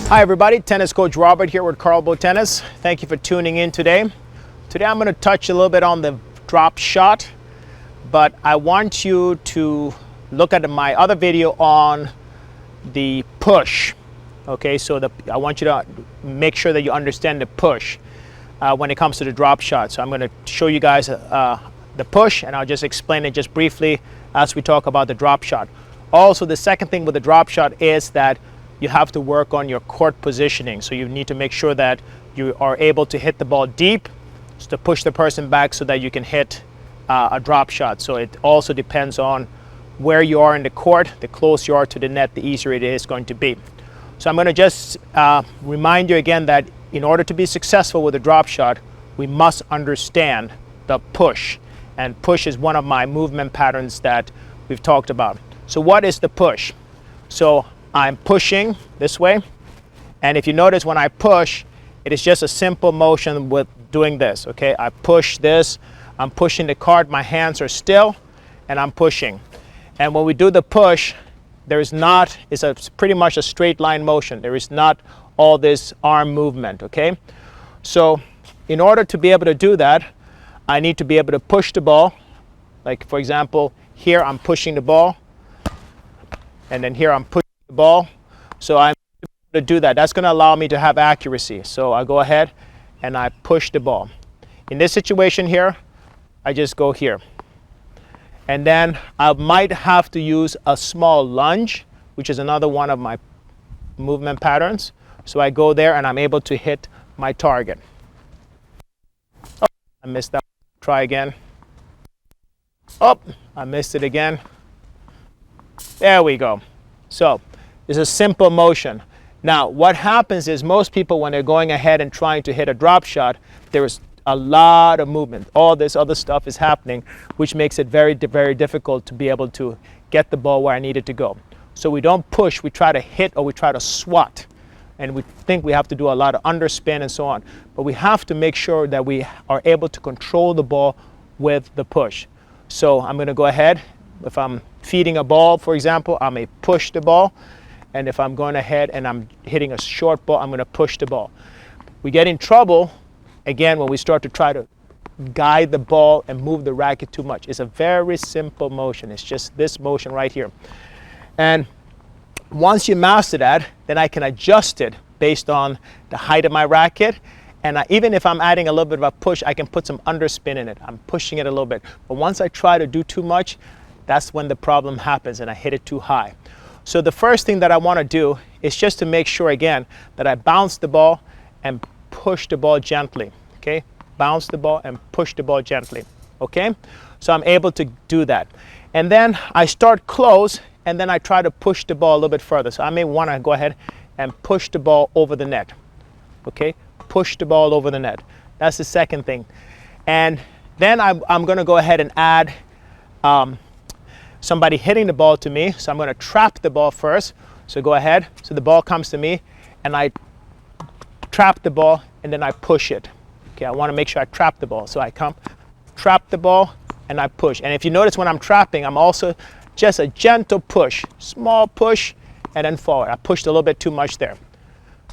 Hi everybody, Tennis Coach Robert here with Carlbo Tennis. Thank you for tuning in today. Today I'm going to touch a little bit on the drop shot, but I want you to look at my other video on the push. Okay, so I want you to make sure that you understand the push when it comes to the drop shot. So I'm going to show you guys the push, and I'll just explain it just briefly as we talk about the drop shot. Also, the second thing with the drop shot is that you have to work on your court positioning. So you need to make sure that you are able to hit the ball deep, so to push the person back so that you can hit a drop shot. So it also depends on where you are in the court. The closer you are to the net, the easier it is going to be. So I'm going to just remind you again that in order to be successful with a drop shot, we must understand the push. And push is one of my movement patterns that we've talked about. So what is the push? So I'm pushing this way, and if you notice when I push, it is just a simple motion with doing this, okay? I push this, I'm pushing the cart, my hands are still, and I'm pushing. And when we do the push, it's pretty much a straight line motion. There is not all this arm movement, okay? So in order to be able to do that, I need to be able to push the ball. Like for example, here I'm pushing the ball, and then here I'm pushing the ball. So I'm able to do that. That's going to allow me to have accuracy. So I go ahead and I push the ball. In this situation here, I just go here. And then I might have to use a small lunge, which is another one of my movement patterns. So I go there and I'm able to hit my target. Oh, I missed that. Try again. Oh, I missed it again. There we go. So it's a simple motion. Now what happens is most people, when they're going ahead and trying to hit a drop shot, there is a lot of movement. All this other stuff is happening, which makes it very, very difficult to be able to get the ball where I need it to go. So we don't push, we try to hit or we try to swat. And we think we have to do a lot of underspin and so on. But we have to make sure that we are able to control the ball with the push. So I'm going to go ahead. If I'm feeding a ball, for example, I may push the ball. And if I'm going ahead and I'm hitting a short ball, I'm going to push the ball. We get in trouble, again, when we start to try to guide the ball and move the racket too much. It's a very simple motion. It's just this motion right here. And once you master that, then I can adjust it based on the height of my racket. And even if I'm adding a little bit of a push, I can put some underspin in it. I'm pushing it a little bit. But once I try to do too much, that's when the problem happens and I hit it too high. So the first thing that I want to do is just to make sure, again, that I bounce the ball and push the ball gently, okay? Bounce the ball and push the ball gently, okay? So I'm able to do that. And then I start close, and then I try to push the ball a little bit further. So I may want to go ahead and push the ball over the net, okay? Push the ball over the net. That's the second thing. And then I'm going to go ahead and add somebody hitting the ball to me. So I'm going to trap the ball first. So go ahead. So the ball comes to me, and I trap the ball, and then I push it. Okay, I want to make sure I trap the ball. So I come, trap the ball, and I push. And if you notice when I'm trapping, I'm also just a gentle push, small push, and then forward. I pushed a little bit too much there.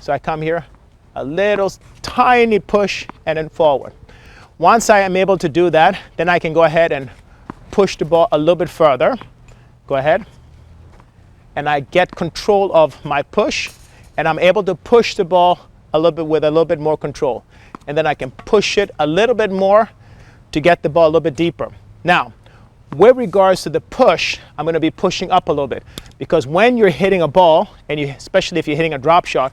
So I come here, a little tiny push, and then forward. Once I am able to do that, then I can go ahead and push the ball a little bit further. Go ahead. And I get control of my push, and I'm able to push the ball a little bit with a little bit more control. And then I can push it a little bit more to get the ball a little bit deeper. Now, with regards to the push, I'm going to be pushing up a little bit, because when you're hitting a ball, and especially if you're hitting a drop shot,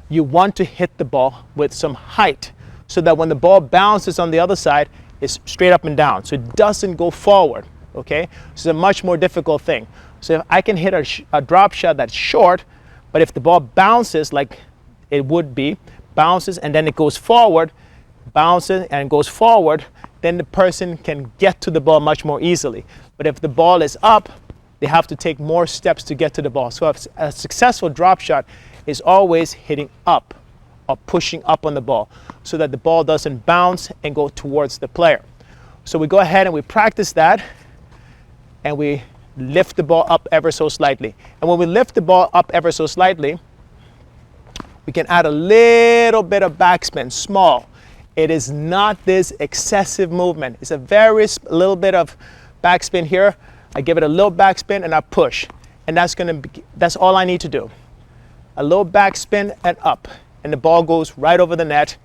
you want to hit the ball with some height so that when the ball bounces on the other side, it's straight up and down, so it doesn't go forward, okay? This is a much more difficult thing. So if I can hit a drop shot that's short, but if the ball bounces like it would be, bounces and then it goes forward, bounces and goes forward, then the person can get to the ball much more easily. But if the ball is up, they have to take more steps to get to the ball. So a successful drop shot is always hitting up or pushing up on the ball so that the ball doesn't bounce and go towards the player. So we go ahead and we practice that, and we lift the ball up ever so slightly. And when we lift the ball up ever so slightly, We can add a little bit of backspin, small. It is not this excessive movement. It's a very little bit of backspin here. I give it a little backspin and I push. And that's all I need to do. A little backspin and up. And the ball goes right over the net.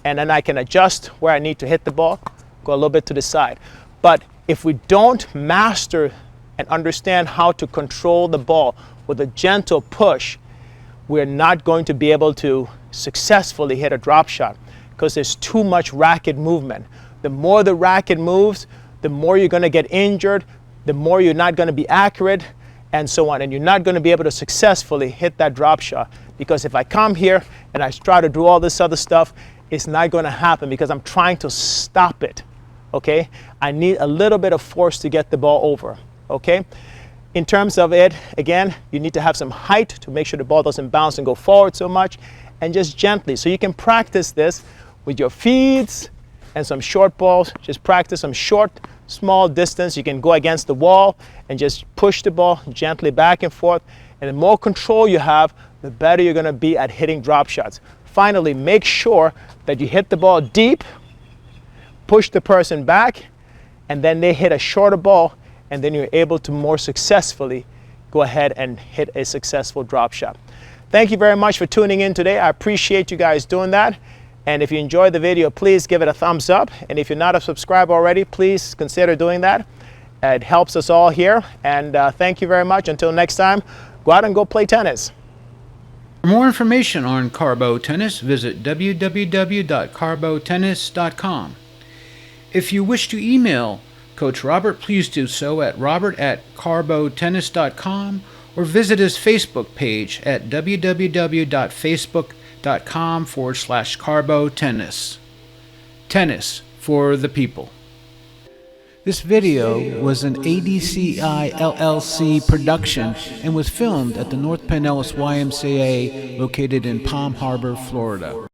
And then I can adjust where I need to hit the ball, go a little bit to the side. But if we don't master and understand how to control the ball with a gentle push, we're not going to be able to successfully hit a drop shot because there's too much racket movement. The more the racket moves, the more you're going to get injured, the more you're not going to be accurate, and so on. And you're not going to be able to successfully hit that drop shot, because if I come here and I try to do all this other stuff, it's not going to happen because I'm trying to stop it. Okay? I need a little bit of force to get the ball over. Okay? In terms of it, again, you need to have some height to make sure the ball doesn't bounce and go forward so much, and just gently. So you can practice this with your feeds and some short balls. Just practice some short, small distance. You can go against the wall and just push the ball gently back and forth. And the more control you have, the better you're going to be at hitting drop shots. Finally, make sure that you hit the ball deep, push the person back, and then they hit a shorter ball, and then you're able to more successfully go ahead and hit a successful drop shot. Thank you very much for tuning in today. I appreciate you guys doing that. And if you enjoyed the video, please give it a thumbs up. And if you're not a subscriber already, please consider doing that. It helps us all here. And thank you very much. Until next time, go out and go play tennis. For more information on Carbo Tennis, visit www.carlbotennis.com. If you wish to email Coach Robert, please do so at robert@carlbotennis.com, or visit his Facebook page at www.facebook.com/carlbotennis. Tennis for the people. This video was an ADCI LLC production and was filmed at the North Pinellas YMCA located in Palm Harbor, Florida.